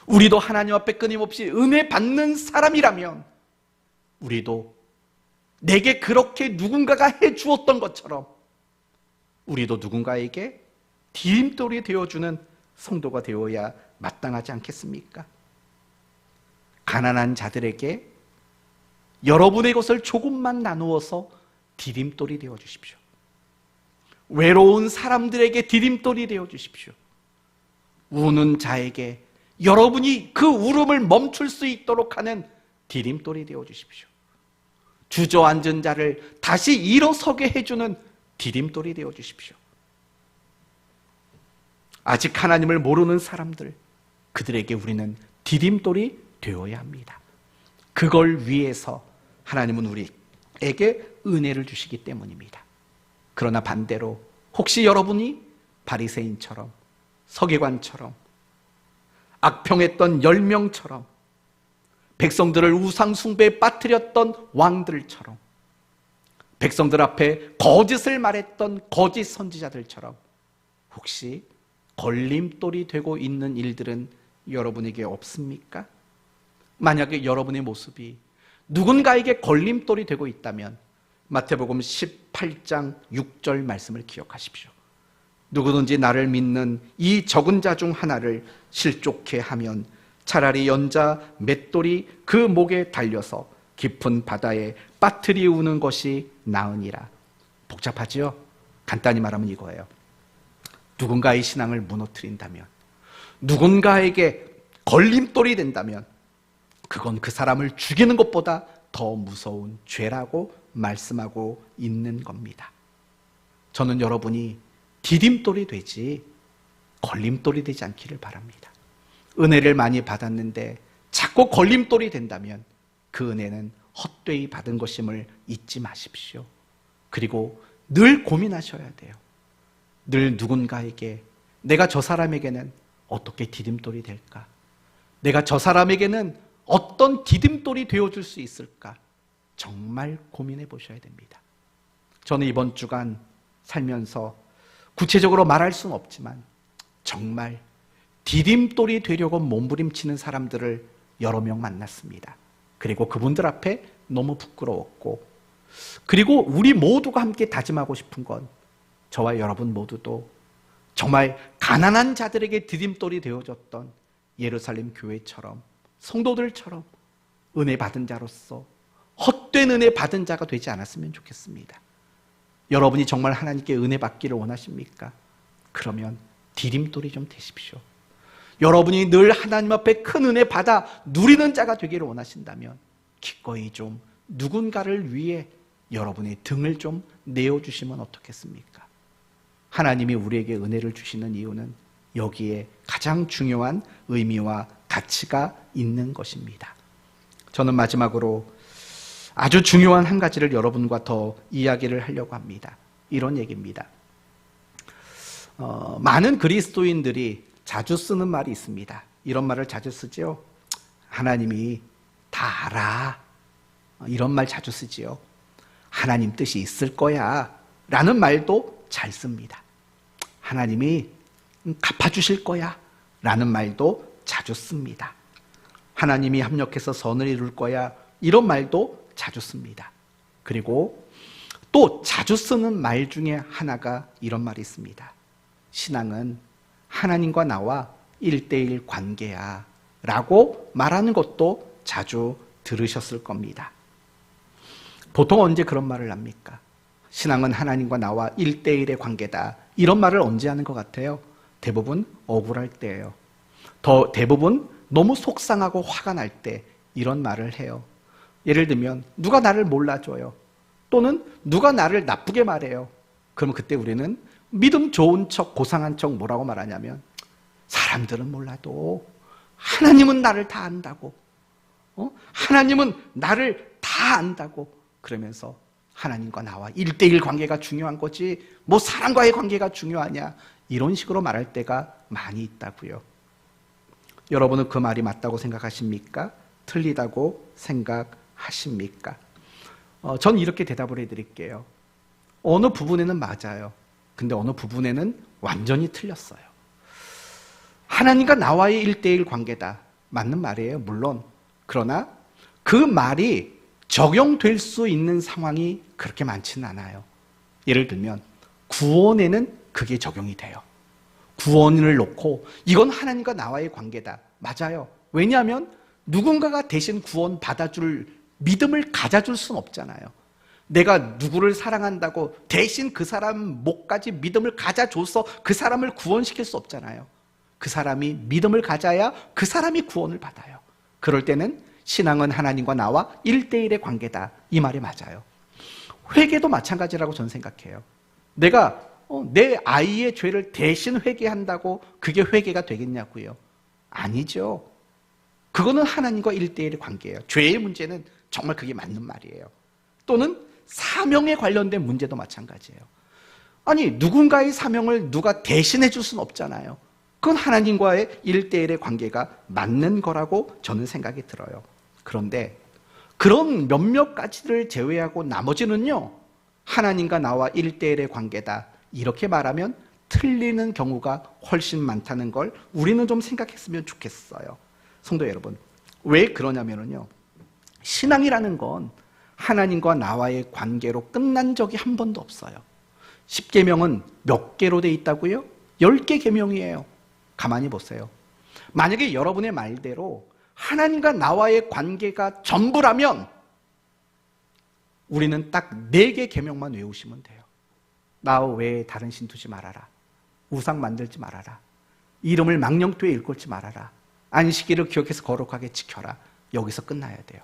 Speaker 1: 우리도 하나님 앞에 끊임없이 은혜 받는 사람이라면 우리도 내게 그렇게 누군가가 해주었던 것처럼 우리도 누군가에게 디딤돌이 되어주는 성도가 되어야 마땅하지 않겠습니까? 가난한 자들에게 여러분의 것을 조금만 나누어서 디딤돌이 되어주십시오. 외로운 사람들에게 디딤돌이 되어주십시오. 우는 자에게 여러분이 그 울음을 멈출 수 있도록 하는 디딤돌이 되어주십시오. 주저앉은 자를 다시 일어서게 해주는 디딤돌이 되어주십시오. 아직 하나님을 모르는 사람들, 그들에게 우리는 디딤돌이 되어야 합니다. 그걸 위해서 하나님은 우리에게 은혜를 주시기 때문입니다. 그러나 반대로 혹시 여러분이 바리새인처럼 서기관처럼 악평했던 10명처럼 백성들을 우상 숭배에 빠뜨렸던 왕들처럼 백성들 앞에 거짓을 말했던 거짓 선지자들처럼 혹시 걸림돌이 되고 있는 일들은 여러분에게 없습니까? 만약에 여러분의 모습이 누군가에게 걸림돌이 되고 있다면 마태복음 18장 6절 말씀을 기억하십시오. 누구든지 나를 믿는 이 적은 자 중 하나를 실족해 하면 차라리 연자 맷돌이 그 목에 달려서 깊은 바다에 빠뜨리우는 것이 나으니라. 복잡하지요? 간단히 말하면 이거예요. 누군가의 신앙을 무너뜨린다면, 누군가에게 걸림돌이 된다면 그건 그 사람을 죽이는 것보다 더 무서운 죄라고 말씀하고 있는 겁니다. 저는 여러분이 디딤돌이 되지 걸림돌이 되지 않기를 바랍니다. 은혜를 많이 받았는데 자꾸 걸림돌이 된다면 그 은혜는 헛되이 받은 것임을 잊지 마십시오. 그리고 늘 고민하셔야 돼요. 늘 누군가에게 내가 저 사람에게는 어떻게 디딤돌이 될까? 내가 저 사람에게는 어떤 디딤돌이 되어줄 수 있을까? 정말 고민해 보셔야 됩니다. 저는 이번 주간 살면서 구체적으로 말할 수는 없지만 정말 디딤돌이 되려고 몸부림치는 사람들을 여러 명 만났습니다. 그리고 그분들 앞에 너무 부끄러웠고, 그리고 우리 모두가 함께 다짐하고 싶은 건 저와 여러분 모두도 정말 가난한 자들에게 디딤돌이 되어줬던 예루살렘 교회처럼 성도들처럼 은혜 받은 자로서 헛된 은혜 받은 자가 되지 않았으면 좋겠습니다. 여러분이 정말 하나님께 은혜 받기를 원하십니까? 그러면 디딤돌이 좀 되십시오. 여러분이 늘 하나님 앞에 큰 은혜 받아 누리는 자가 되기를 원하신다면 기꺼이 좀 누군가를 위해 여러분의 등을 좀 내어주시면 어떻겠습니까? 하나님이 우리에게 은혜를 주시는 이유는 여기에 가장 중요한 의미와 가치가 있는 것입니다. 저는 마지막으로 아주 중요한 한 가지를 여러분과 더 이야기를 하려고 합니다. 이런 얘기입니다. 많은 그리스도인들이 자주 쓰는 말이 있습니다. 이런 말을 자주 쓰죠. 하나님이 다 알아. 이런 말 자주 쓰지요. 하나님 뜻이 있을 거야 라는 말도 잘 씁니다. 하나님이 갚아주실 거야 라는 말도 자주 씁니다. 하나님이 합력해서 선을 이룰 거야 이런 말도 자주 씁니다. 그리고 또 자주 쓰는 말 중에 하나가 이런 말이 있습니다. 신앙은 하나님과 나와 1:1 관계야 라고 말하는 것도 자주 들으셨을 겁니다. 보통 언제 그런 말을 합니까? 신앙은 하나님과 나와 1:1의 관계다. 이런 말을 언제 하는 것 같아요? 대부분 억울할 때예요. 대부분 너무 속상하고 화가 날 때 이런 말을 해요. 예를 들면 누가 나를 몰라줘요. 또는 누가 나를 나쁘게 말해요. 그러면 그때 우리는 믿음 좋은 척 고상한 척 뭐라고 말하냐면 사람들은 몰라도 하나님은 나를 다 안다고, 하나님은 나를 다 안다고 그러면서 하나님과 나와 1대1 관계가 중요한 거지 뭐 사람과의 관계가 중요하냐 이런 식으로 말할 때가 많이 있다고요. 여러분은 그 말이 맞다고 생각하십니까? 틀리다고 생각하십니까? 저는 이렇게 대답을 해드릴게요. 어느 부분에는 맞아요. 근데 어느 부분에는 완전히 틀렸어요. 하나님과 나와의 1대1 관계다. 맞는 말이에요. 물론. 그러나 그 말이 적용될 수 있는 상황이 그렇게 많지는 않아요. 예를 들면 구원에는 그게 적용이 돼요. 구원을 놓고 이건 하나님과 나와의 관계다. 맞아요. 왜냐하면 누군가가 대신 구원 받아줄 믿음을 가져줄 수는 없잖아요. 내가 누구를 사랑한다고 대신 그 사람 목까지 믿음을 가져줘서 그 사람을 구원시킬 수 없잖아요. 그 사람이 믿음을 가져야 그 사람이 구원을 받아요. 그럴 때는 신앙은 하나님과 나와 1대1의 관계다. 이 말이 맞아요. 회개도 마찬가지라고 저는 생각해요. 내가 내 아이의 죄를 대신 회개한다고 그게 회개가 되겠냐고요? 아니죠. 그거는 하나님과 1대1의 관계예요. 죄의 문제는 정말 그게 맞는 말이에요. 또는 사명에 관련된 문제도 마찬가지예요. 아니 누군가의 사명을 누가 대신해 줄 수는 없잖아요. 그건 하나님과의 1대1의 관계가 맞는 거라고 저는 생각이 들어요. 그런데 그런 몇몇 가지를 제외하고 나머지는요 하나님과 나와 1대1의 관계다 이렇게 말하면 틀리는 경우가 훨씬 많다는 걸 우리는 좀 생각했으면 좋겠어요. 성도 여러분, 왜 그러냐면요 신앙이라는 건 하나님과 나와의 관계로 끝난 적이 한 번도 없어요. 10계명은 몇 개로 돼 있다고요? 10개 계명이에요. 가만히 보세요. 만약에 여러분의 말대로 하나님과 나와의 관계가 전부라면 우리는 딱 4개 계명만 외우시면 돼요. 나 외에 다른 신 두지 말아라. 우상 만들지 말아라. 이름을 망령토에 일컫지 말아라. 안식일을 기억해서 거룩하게 지켜라. 여기서 끝나야 돼요.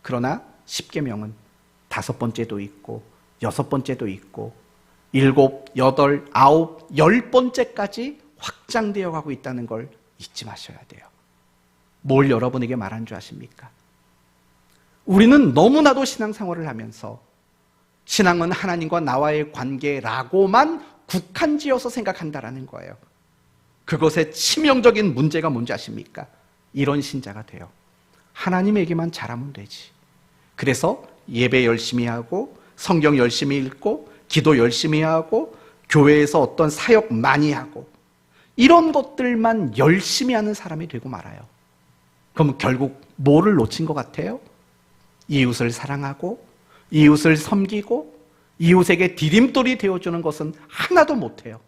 Speaker 1: 그러나 10계명은 5번째도 있고 6번째도 있고 7, 8, 9, 10번째까지 확장되어 가고 있다는 걸 잊지 마셔야 돼요. 뭘 여러분에게 말한 줄 아십니까? 우리는 너무나도 신앙생활을 하면서 신앙은 하나님과 나와의 관계라고만 국한지어서 생각한다라는 거예요. 그것의 치명적인 문제가 뭔지 아십니까? 이런 신자가 돼요. 하나님에게만 잘하면 되지. 그래서 예배 열심히 하고 성경 열심히 읽고 기도 열심히 하고 교회에서 어떤 사역 많이 하고 이런 것들만 열심히 하는 사람이 되고 말아요. 그럼 결국 뭐를 놓친 것 같아요? 이웃을 사랑하고 이웃을 섬기고 이웃에게 디딤돌이 되어주는 것은 하나도 못해요.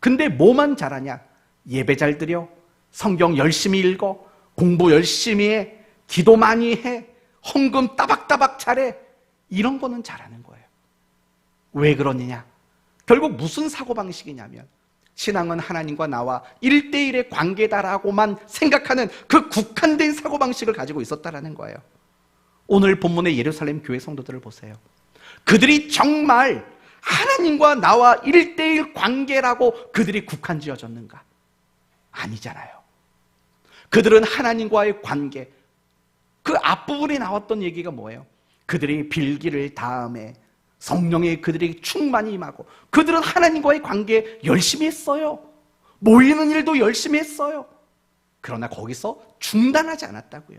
Speaker 1: 근데 뭐만 잘하냐? 예배 잘 드려, 성경 열심히 읽어, 공부 열심히 해, 기도 많이 해, 헌금 따박따박 잘해. 이런 거는 잘하는 거예요. 왜 그러느냐? 결국 무슨 사고방식이냐면 신앙은 하나님과 나와 1대1의 관계다라고만 생각하는 그 국한된 사고방식을 가지고 있었다라는 거예요. 오늘 본문의 예루살렘 교회 성도들을 보세요. 그들이 정말 하나님과 나와 1대1 관계라고 그들이 국한지어졌는가? 아니잖아요. 그들은 하나님과의 관계, 그 앞부분에 나왔던 얘기가 뭐예요? 그들이 빌기를 다음에 성령에 그들에게 충만히 임하고 그들은 하나님과의 관계 열심히 했어요. 모이는 일도 열심히 했어요. 그러나 거기서 중단하지 않았다고요.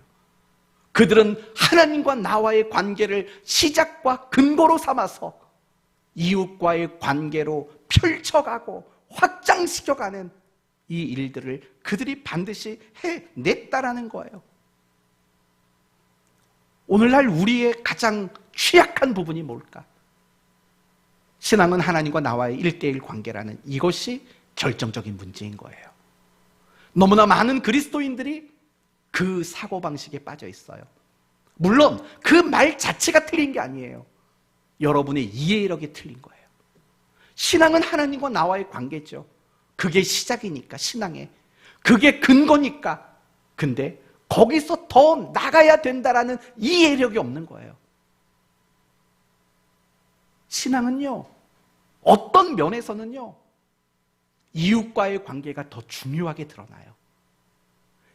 Speaker 1: 그들은 하나님과 나와의 관계를 시작과 근거로 삼아서 이웃과의 관계로 펼쳐가고 확장시켜가는 이 일들을 그들이 반드시 해냈다라는 거예요. 오늘날 우리의 가장 취약한 부분이 뭘까? 신앙은 하나님과 나와의 1대1 관계라는 이것이 결정적인 문제인 거예요. 너무나 많은 그리스도인들이 그 사고방식에 빠져 있어요. 물론 그 말 자체가 틀린 게 아니에요. 여러분의 이해력이 틀린 거예요. 신앙은 하나님과 나와의 관계죠. 그게 시작이니까, 신앙에. 그게 근거니까. 근데 거기서 더 나가야 된다라는 이해력이 없는 거예요. 신앙은요, 어떤 면에서는요, 이웃과의 관계가 더 중요하게 드러나요.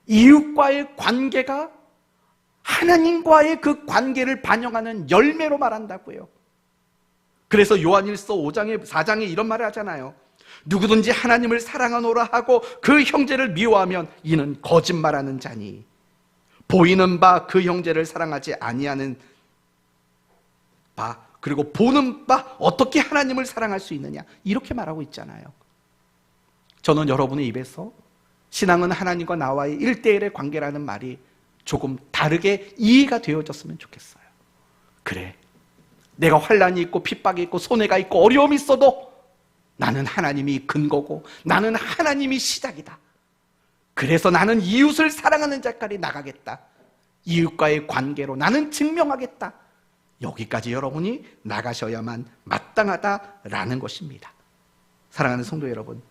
Speaker 1: 이웃과의 관계가 하나님과의 그 관계를 반영하는 열매로 말한다고요. 그래서 요한일서 4장에 이런 말을 하잖아요. 누구든지 하나님을 사랑하노라 하고 그 형제를 미워하면 이는 거짓말하는 자니 보이는 바 그 형제를 사랑하지 아니하는 바, 그리고 보는 바 어떻게 하나님을 사랑할 수 있느냐, 이렇게 말하고 있잖아요. 저는 여러분의 입에서 신앙은 하나님과 나와의 1대1의 관계라는 말이 조금 다르게 이해가 되어졌으면 좋겠어요. 그래, 내가 환난이 있고 핍박이 있고 손해가 있고 어려움이 있어도 나는 하나님이 근거고 나는 하나님이 시작이다. 그래서 나는 이웃을 사랑하는 자까지 나가겠다. 이웃과의 관계로 나는 증명하겠다. 여기까지 여러분이 나가셔야만 마땅하다라는 것입니다. 사랑하는 성도 여러분,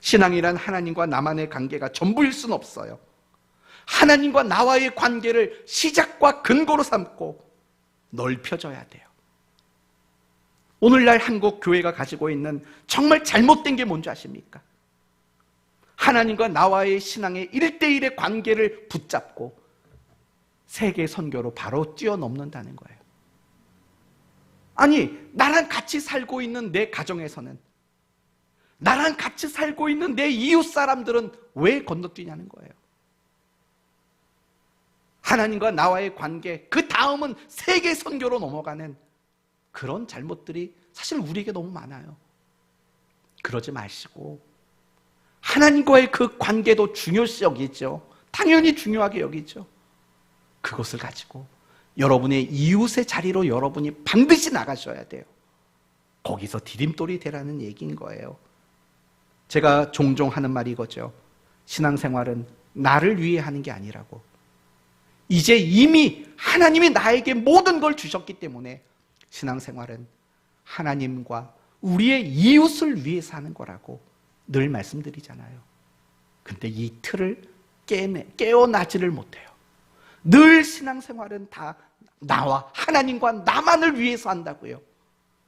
Speaker 1: 신앙이란 하나님과 나만의 관계가 전부일 수는 없어요. 하나님과 나와의 관계를 시작과 근거로 삼고 넓혀져야 돼요. 오늘날 한국 교회가 가지고 있는 정말 잘못된 게 뭔지 아십니까? 하나님과 나와의 신앙의 1대1의 관계를 붙잡고 세계 선교로 바로 뛰어넘는다는 거예요. 아니, 나랑 같이 살고 있는 내 가정에서는, 나랑 같이 살고 있는 내 이웃 사람들은 왜 건너뛰냐는 거예요. 하나님과 나와의 관계, 그 다음은 세계 선교로 넘어가는 그런 잘못들이 사실 우리에게 너무 많아요. 그러지 마시고 하나님과의 그 관계도 중요시 여기죠. 당연히 중요하게 여기죠. 그것을 가지고 여러분의 이웃의 자리로 여러분이 반드시 나가셔야 돼요. 거기서 디딤돌이 되라는 얘기인 거예요. 제가 종종 하는 말이 이거죠. 신앙생활은 나를 위해 하는 게 아니라고. 이제 이미 하나님이 나에게 모든 걸 주셨기 때문에 신앙생활은 하나님과 우리의 이웃을 위해서 하는 거라고 늘 말씀드리잖아요. 근데 이 틀을 깨어나지를 못해요. 늘 신앙생활은 다 나와 하나님과 나만을 위해서 한다고요.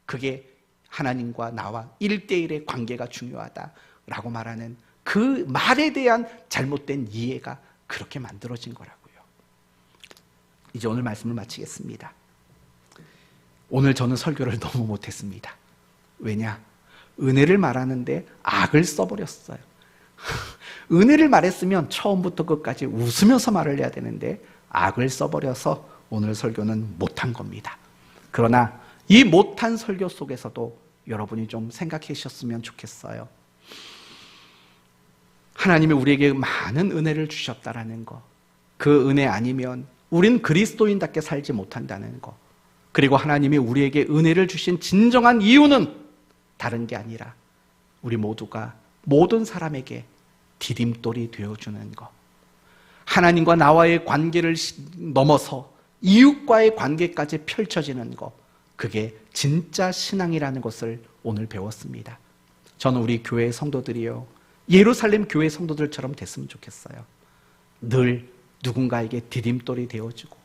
Speaker 1: 그게 하나님과 나와 1대1의 관계가 중요하다라고 말하는 그 말에 대한 잘못된 이해가 그렇게 만들어진 거라고요. 이제 오늘 말씀을 마치겠습니다. 오늘 저는 설교를 너무 못했습니다. 왜냐? 은혜를 말하는데 악을 써버렸어요. 은혜를 말했으면 처음부터 끝까지 웃으면서 말을 해야 되는데 악을 써버려서 오늘 설교는 못한 겁니다. 그러나 이 못한 설교 속에서도 여러분이 좀 생각해 주셨으면 좋겠어요. 하나님이 우리에게 많은 은혜를 주셨다라는 거, 그 은혜 아니면 우린 그리스도인답게 살지 못한다는 거, 그리고 하나님이 우리에게 은혜를 주신 진정한 이유는 다른 게 아니라 우리 모두가 모든 사람에게 디딤돌이 되어주는 것, 하나님과 나와의 관계를 넘어서 이웃과의 관계까지 펼쳐지는 것, 그게 진짜 신앙이라는 것을 오늘 배웠습니다. 저는 우리 교회 성도들이요, 예루살렘 교회 성도들처럼 됐으면 좋겠어요. 늘 누군가에게 디딤돌이 되어주고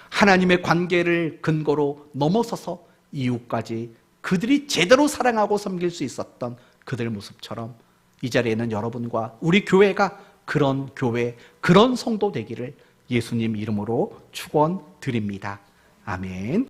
Speaker 1: 하나님의 관계를 근거로 넘어서서 이웃까지 그들이 제대로 사랑하고 섬길 수 있었던 그들 모습처럼 이 자리에는 여러분과 우리 교회가 그런 교회, 그런 성도 되기를 예수님 이름으로 축원드립니다. 아멘.